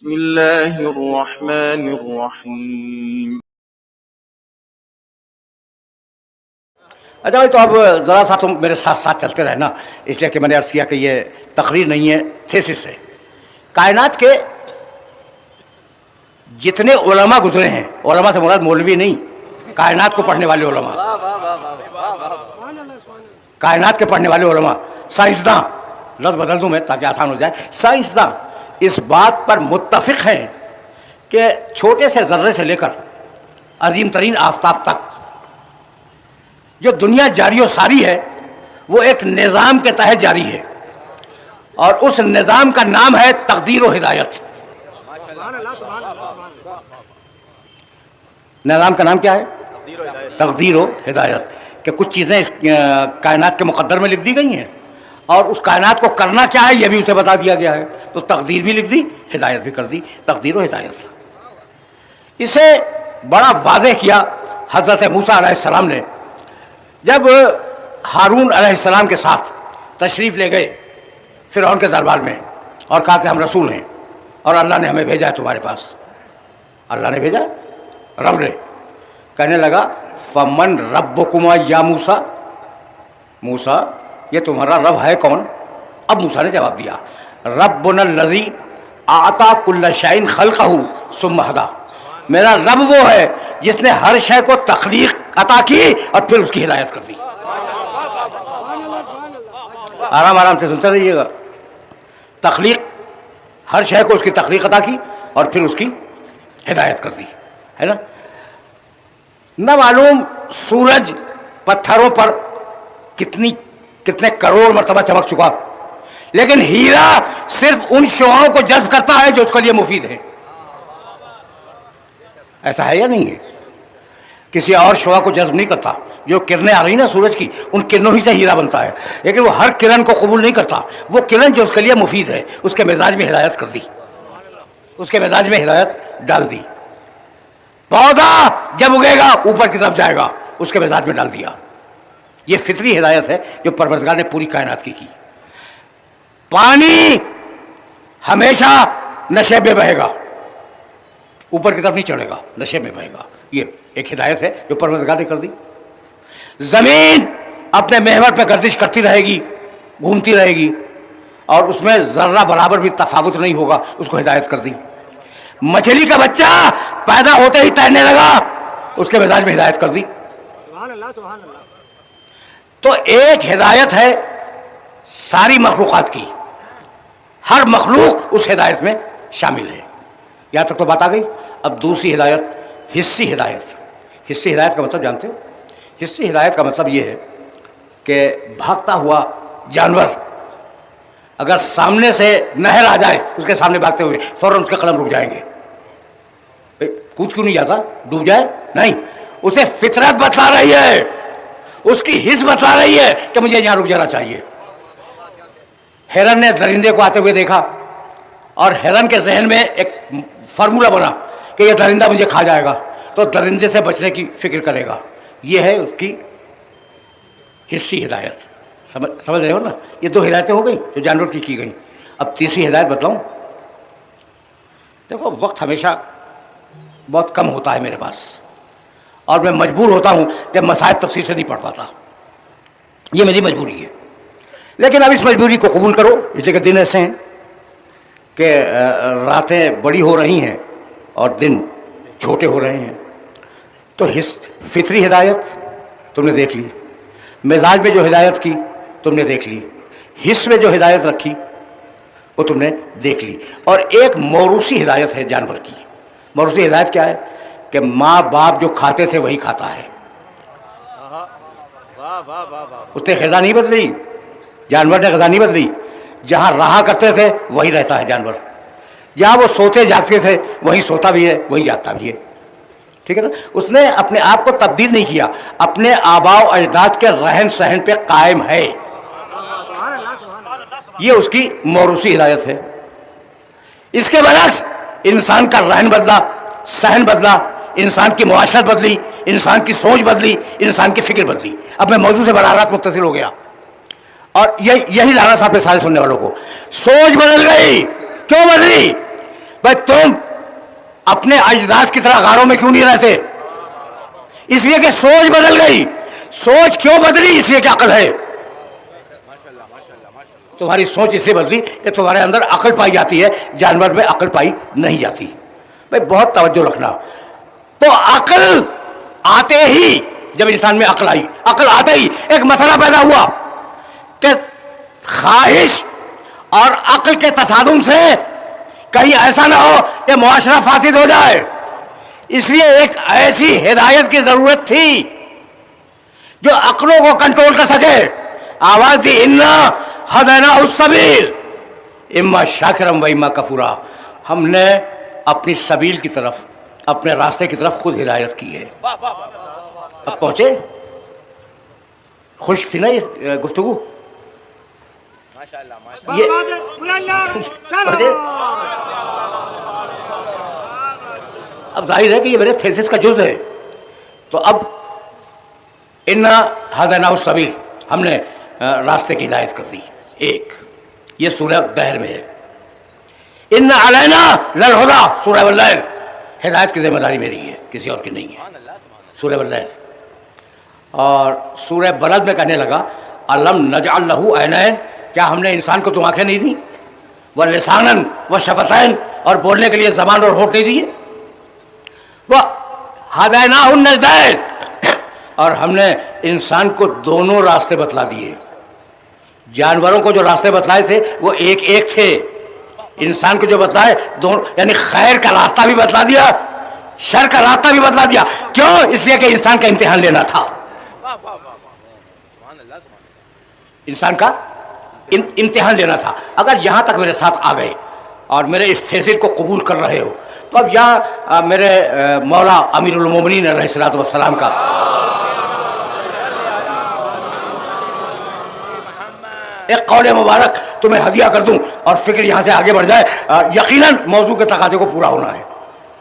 بسم اللہ الرحمن الرحیم۔ اچھا بھائی، تو اب ذرا سا تم میرے ساتھ ساتھ چلتے رہنا، اس لیے کہ میں نے عرض کیا کہ یہ تقریر نہیں ہے، تھیسس ہے۔ کائنات کے جتنے علماء گزرے ہیں، علماء سے مراد مولوی نہیں، کائنات کو پڑھنے والے علماء، کائنات کے پڑھنے والے علماء، سائنسداں، لفظ بدل دوں میں تاکہ آسان ہو جائے، سائنسداں اس بات پر متفق ہیں کہ چھوٹے سے ذرے سے لے کر عظیم ترین آفتاب تک جو دنیا جاری و ساری ہے وہ ایک نظام کے تحت جاری ہے، اور اس نظام کا نام ہے تقدیر و ہدایت۔ نظام کا نام کیا ہے؟ تقدیر و ہدایت، کہ کچھ چیزیں اس کائنات کے مقدر میں لکھ دی گئی ہیں، اور اس کائنات کو کرنا کیا ہے یہ بھی اسے بتا دیا گیا ہے، تو تقدیر بھی لکھ دی، ہدایت بھی کر دی، تقدیر و ہدایت۔ اسے بڑا واضح کیا حضرت موسیٰ علیہ السلام نے جب ہارون علیہ السلام کے ساتھ تشریف لے گئے فرعون کے دربار میں، اور کہا کہ ہم رسول ہیں اور اللہ نے ہمیں بھیجا ہے تمہارے پاس۔ اللہ نے بھیجا، رب نے۔ کہنے لگا فمن ربکما یا موسیٰ، موسیٰ یہ تمہارا رب ہے کون؟ اب موسیٰ نے جواب دیا ربنا الذی اعطی کل شیء خلقہ ثم ہدی، میرا رب وہ ہے جس نے ہر شے کو تخلیق عطا کی اور پھر اس کی ہدایت کر دی۔ آرام آرام سے سنتے رہیے گا۔ تخلیق، ہر شے کو اس کی تخلیق عطا کی اور پھر اس کی ہدایت کر دی، ہے نا؟ نہ معلوم سورج پتھروں پر کتنے کروڑ مرتبہ چمک چکا، لیکن ہیرا صرف ان شعاؤں کو جذب کرتا ہے جو اس کے لیے مفید ہے۔ ایسا ہے یا نہیں ہے؟ کسی اور شعاع کو جذب نہیں کرتا۔ جو کرنیں آ رہی نا سورج کی، ان کرنوں ہی سے ہیرا بنتا ہے، لیکن وہ ہر کرن کو قبول نہیں کرتا۔ وہ کرن جو اس کے لیے مفید ہے اس کے مزاج میں ہدایت کر دی، اس کے مزاج میں ہدایت ڈال دی۔ پودا جب اگے گا اوپر کی طرف جائے گا، اس کے مزاج میں ڈال دیا۔ یہ فطری ہدایت ہے جو پروردگار نے پوری کائنات کی۔ پانی ہمیشہ نشے میں بہے گا، اوپر کی طرف نہیں چڑھے گا، نشے میں بہے گا۔ یہ ایک ہدایت ہے جو پروردگار نے کر دی۔ زمین اپنے محور پہ گردش کرتی رہے گی، گھومتی رہے گی، اور اس میں ذرہ برابر بھی تفاوت نہیں ہوگا، اس کو ہدایت کر دی۔ مچھلی کا بچہ پیدا ہوتے ہی تیرنے لگا، اس کے مزاج میں ہدایت کر دی۔ تو ایک ہدایت ہے ساری مخلوقات کی، ہر مخلوق اس ہدایت میں شامل ہے۔ یہاں تک تو بات آ گئی۔ اب دوسری ہدایت، حصی ہدایت۔ حصی ہدایت کا مطلب جانتے ہو؟ حصی ہدایت کا مطلب یہ ہے کہ بھاگتا ہوا جانور اگر سامنے سے نہر آ جائے اس کے سامنے بھاگتے ہوئے، فوراً اس کے قدم رک جائیں گے۔ کود کیوں نہیں جاتا؟ ڈوب جائے؟ نہیں، اسے فطرت بتلا رہی ہے، اس کی حس بتلا رہی ہے کہ مجھے یہاں رک جانا چاہیے۔ ہرن نے درندے کو آتے ہوئے دیکھا، اور ہرن کے ذہن میں ایک فارمولہ بنا کہ یہ درندہ مجھے کھا جائے گا، تو درندے سے بچنے کی فکر کرے گا۔ یہ ہے اس کی حصی ہدایت۔ سمجھ رہے ہو نا؟ یہ دو ہدایتیں ہو گئیں جو جانور کی گئیں۔ اب تیسری ہدایت بتلاؤں؟ دیکھو، وقت ہمیشہ بہت کم ہوتا ہے میرے پاس، اور میں مجبور ہوتا ہوں کہ مسائل تفصیل سے نہیں پڑھ پاتا، یہ میری مجبوری ہے۔ لیکن اب اس مجبوری کو قبول کرو، اس لیے کہ دن ایسے ہیں کہ راتیں بڑی ہو رہی ہیں اور دن چھوٹے ہو رہے ہیں۔ تو فطری ہدایت تم نے دیکھ لی، مزاج میں جو ہدایت کی تم نے دیکھ لی، حص میں جو ہدایت رکھی وہ تم نے دیکھ لی، اور ایک موروثی ہدایت ہے جانور کی۔ موروثی ہدایت کیا ہے؟ کہ ماں باپ جو کھاتے تھے وہی کھاتا ہے، اس نے غذا نہیں بدلی، جانور نے غذا نہیں بدلی۔ جہاں رہا کرتے تھے وہی رہتا ہے جانور، جہاں وہ سوتے جاگتے تھے وہیں سوتا بھی ہے، وہیں جاگتا بھی ہے، ٹھیک ہے نا؟ اس نے اپنے آپ کو تبدیل نہیں کیا، اپنے آباء و اجداد کے رہن سہن پہ قائم ہے۔ یہ اس کی موروثی ہدایت ہے۔ اس کے برعکس انسان کا رہن بدلا، سہن بدلا، انسان کی معاشرت بدلی، انسان کی سوچ بدلی، انسان کی فکر بدلی۔ اب میں موضوع سے براہ راست متصل ہو گیا، اور یہی لانا صاحب کے سارے سننے والوں کو، سوچ بدل گئی۔ کیوں بدلی؟ بھائی تم اپنے اجداد کی طرح غاروں میں کیوں نہیں رہتے؟ اس لیے کہ سوچ بدل گئی. سوچ کیوں بدلی؟ اس لیے کہ عقل ہے. تمہاری سوچ اس سے بدلی کہ تمہارے اندر عقل پائی جاتی ہے, جانور میں عقل پائی نہیں جاتی. بھائی بہت توجہ رکھنا. تو عقل آتے ہی, جب انسان میں عقل آئی, عقل آتے ہی ایک مسئلہ پیدا ہوا کہ خواہش اور عقل کے تصادم سے کہیں ایسا نہ ہو کہ معاشرہ فاسد ہو جائے. اس لیے ایک ایسی ہدایت کی ضرورت تھی جو عقلوں کو کنٹرول کر سکے. آواز دی انا ہدیناہ السبیل اما شاکرم و اما کفورا. ہم نے اپنی سبیل کی طرف, اپنے راستے کی طرف خود ہدایت کی ہے. اب پہنچے. خوش تھی نا یہ گفتگو؟ اب ظاہر ہے کہ یہ میرے تھیسس کا جز ہے. تو اب انا ہدیناہ السبیل, ہم نے راستے کی ہدایت کر دی. ایک یہ سورہ دہر میں ہے. ان علینا للہدی, سورہ واللیل, ہدایت کی ذمہ داری میری ہے, کسی اور کی نہیں ہے. سورہ واللیل. اور سورہ بلد میں کہنے لگا الم نجعل لہ عینین, کیا ہم نے انسان کو 2 آنکھیں نہیں دی؟ ولسانا وشفتین, اور بولنے کے لیے زبان اور ہونٹ نہیں دیے؟ وہدیناہ النجدین, اور ہم نے انسان کو دونوں راستے بتلا دیے. جانوروں کو جو راستے بتلائے تھے وہ ایک ایک تھے, انسان کو جو بتلائے دونوں, یعنی خیر کا راستہ بھی بتلا دیا, شر کا راستہ بھی بتلا دیا. کیوں؟ اس لیے کہ انسان کا امتحان لینا تھا. انسان کا امتحان لینا تھا. اگر یہاں تک میرے ساتھ آ گئے اور میرے اس تھیسر کو قبول کر رہے ہو, تو اب یہاں میرے مولا امیر المومنین علیہ الصلوۃ والسلام کا ایک قول مبارک تمہیں ہدیہ کر دوں اور فکر یہاں سے آگے بڑھ جائے. یقیناً موضوع کے تقاضے کو پورا ہونا ہے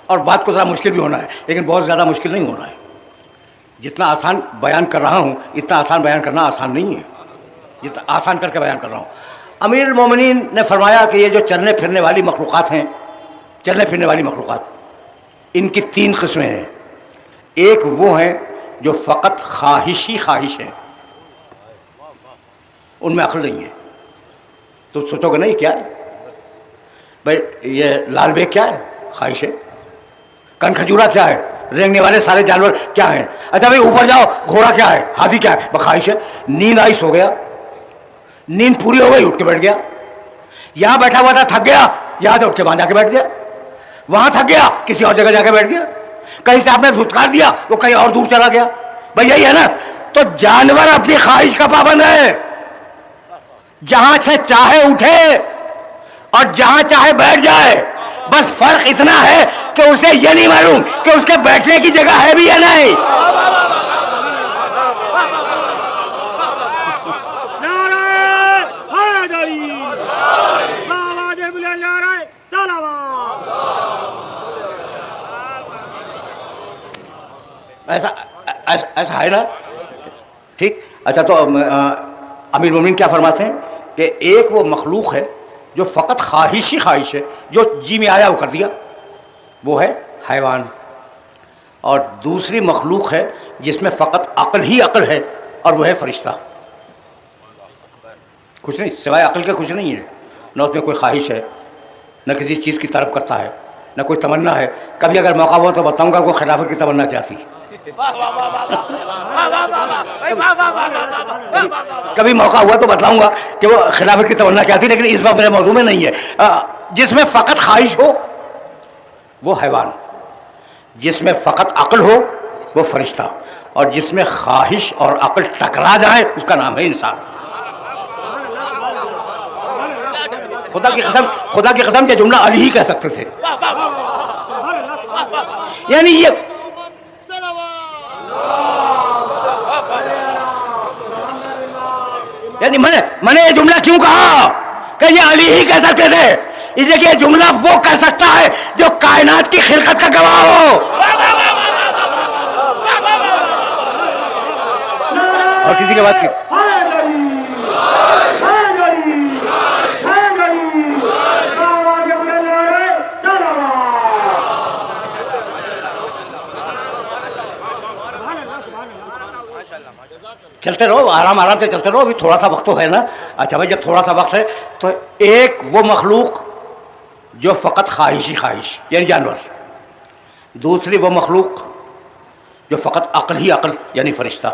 اور بات کو ذرا مشکل بھی ہونا ہے, لیکن بہت زیادہ مشکل نہیں ہونا ہے. جتنا آسان بیان کر رہا ہوں اتنا آسان بیان کرنا آسان نہیں ہے, جتنا آسان کر کے بیان کر رہا ہوں. امیر المومنین نے فرمایا کہ یہ جو چلنے پھرنے والی مخلوقات ہیں, چلنے پھرنے والی مخلوقات, ان کی 3 قسمیں ہیں. ایک وہ ہیں جو فقط خواہش ہیں, ان میں عقل نہیں ہے. تو سوچو گے نا یہ کیا ہے بھائی؟ یہ لال بیگ کیا ہے؟ خواہش ہے. کن کھجورا کیا ہے؟ رینگنے والے سارے جانور کیا ہیں؟ اچھا بھائی اوپر جاؤ, گھوڑا کیا ہے؟ ہاتھی کیا ہے؟ بخواہش ہے. نیند آئی, سو گیا, نیند پوری ہو گئی, اٹھ کے بیٹھ گیا. یہاں بیٹھا ہوا تھا, تھک گیا, یہاں سے اٹھ کے وہاں جا کے بیٹھ گیا. وہاں تھک گیا, کسی اور جگہ جا کے بیٹھ گیا. کہیں سے آپ نے دھتکار دیا, وہ کہیں اور دور چلا گیا. بھائی یہی ہے نا. تو جانور اپنی خواہش کا پابند ہے, جہاں سے چاہے اٹھے اور جہاں چاہے بیٹھ جائے. بس فرق اتنا ہے کہ اسے یہ نہیں معلوم کہ اس کے بیٹھنے کی جگہ ہے بھی یا نہیں. ایسا ہے نا. ٹھیک. اچھا تو امیر مومنین کیا فرماتے ہیں کہ ایک وہ مخلوق ہے جو فقط خواہش ہے, جو جی میں آیا وہ کر دیا, وہ ہے حیوان. اور دوسری مخلوق ہے جس میں فقط عقل ہی عقل ہے, اور وہ ہے فرشتہ. کچھ نہیں سوائے عقل کے, کچھ نہیں ہے. نہ اس میں کوئی خواہش ہے, نہ کسی چیز کی طلب کرتا ہے, نہ کوئی تمنا ہے. کبھی اگر موقع ہوا تو بتاؤں گا وہ خلافت کی تمنا کیا تھی. کبھی موقع ہوا تو بتلاؤں گا کہ وہ خلافت کی تمنا کیا تھی, لیکن اس وقت میرے موضوع میں نہیں ہے. جس میں فقط خواہش ہو وہ حیوان, جس میں فقط عقل ہو وہ فرشتہ, اور جس میں خواہش اور عقل ٹکرا جائے اس کا نام ہے انسان. خدا کی قسم یہ جملہ علی ہی کہہ سکتے تھے. یعنی یہ یعنی میں نے یہ جملہ کیوں کہا کہ یہ علی ہی کہہ سکتے تھے؟ اس لیے کہ یہ جملہ وہ کہہ سکتا ہے جو کائنات کی خلقت کا گواہ ہو. اور کسی کے بات کی چلتے رہو، آرام آرام سے چلتے رہو، ابھی تھوڑا سا وقت تو ہے نا. اچھا بھائی جب تھوڑا سا وقت ہے تو ایک وہ مخلوق جو فقط خواہش ہی خواہش یعنی جانور، دوسری وہ مخلوق جو فقط عقل ہی عقل یعنی فرشتہ،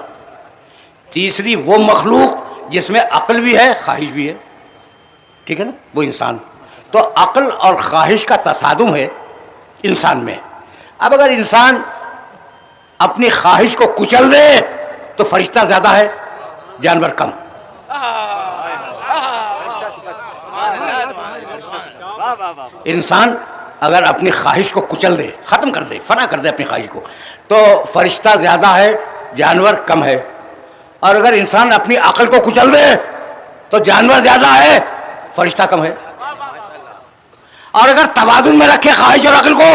تیسری وہ مخلوق جس میں عقل بھی ہے خواہش بھی ہے. ٹھیک ہے نا، وہ انسان. تو عقل اور خواہش کا تصادم ہے انسان میں. اب اگر انسان اپنی خواہش کو کچل دے تو فرشتہ زیادہ ہے جانور کم. انسان اگر اپنی خواہش کو کچل دے، ختم کر دے، فنا کر دے اپنی خواہش کو، تو فرشتہ زیادہ ہے جانور کم ہے. اور اگر انسان اپنی عقل کو کچل دے تو جانور زیادہ ہے فرشتہ کم ہے. اور اگر توازن میں رکھے خواہش اور عقل کو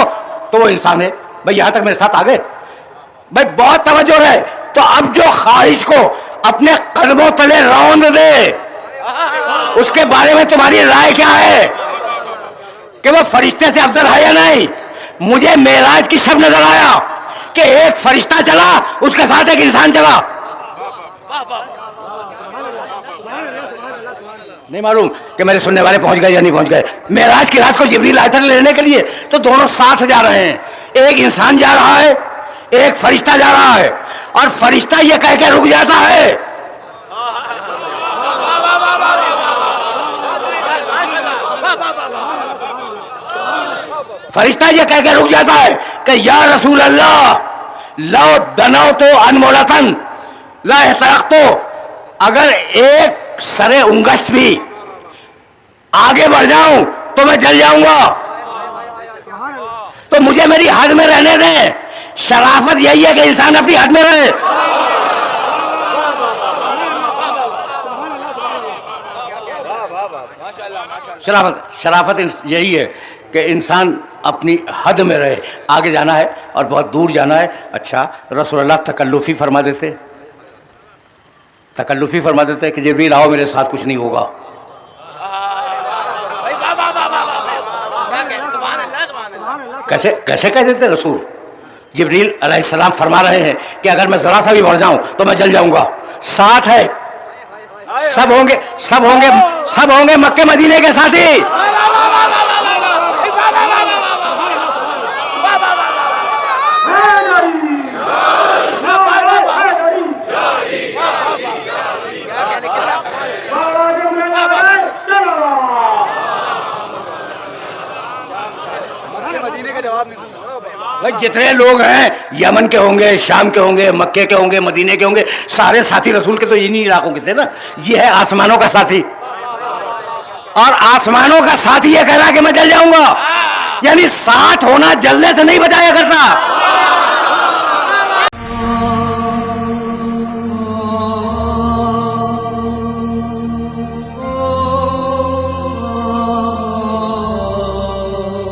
تو وہ انسان ہے. بھائی یہاں تک میرے ساتھ آگے؟ بھائی بہت توجہ ہے. تو اب جو خواہش کو اپنے قدموں تلے روند دے اس کے بارے میں تمہاری رائے کیا ہے کہ وہ فرشتے سے افضل ہے یا نہیں؟ مجھے معراج کی شب نظر آیا کہ ایک فرشتہ چلا، اس کے ساتھ ایک انسان چلا. نہیں معلوم کہ میرے سننے والے پہنچ گئے یا نہیں پہنچ گئے. معراج کی رات کو جبریل آئے تھے لینے کے لیے تو دونوں ساتھ جا رہے ہیں. ایک انسان جا رہا ہے، ایک فرشتہ جا رہا ہے، اور فرشتہ یہ کہہ کے رک جاتا ہے فرشتہ یہ کہہ کے رک جاتا ہے کہ یا رسول اللہ لو دنوت انمولتن لا احترقت، اگر ایک سرے انگشت بھی آگے بڑھ جاؤں تو میں جل جاؤں گا، تو مجھے میری حد میں رہنے دیں. شرافت یہی ہے کہ انسان اپنی حد میں رہے. شرافت یہی ہے کہ انسان اپنی حد میں رہے. آگے جانا ہے اور بہت دور جانا ہے. اچھا رسول اللہ تکلفی فرما دیتے کہ جبریل آؤ میرے ساتھ کچھ نہیں ہوگا. کیسے کہہ دیتے رسول؟ جبریل علیہ السلام فرما رہے ہیں کہ اگر میں ذرا سا بھی بڑھ جاؤں تو میں جل جاؤں گا. ساتھ ہے، سب ہوں گے مکے مدینے کے ساتھی. جتنے لوگ ہیں یمن کے ہوں گے، شام کے ہوں گے، مکے کے ہوں گے، مدینے کے ہوں گے، سارے ساتھی رسول کے تو انہی علاقوں کے تھے نا. یہ ہے آسمانوں کا ساتھی، اور آسمانوں کا ساتھی یہ کہہ رہا ہے کہ میں جل جاؤں گا. یعنی ساتھ ہونا جلنے سے نہیں بچایا کرتا.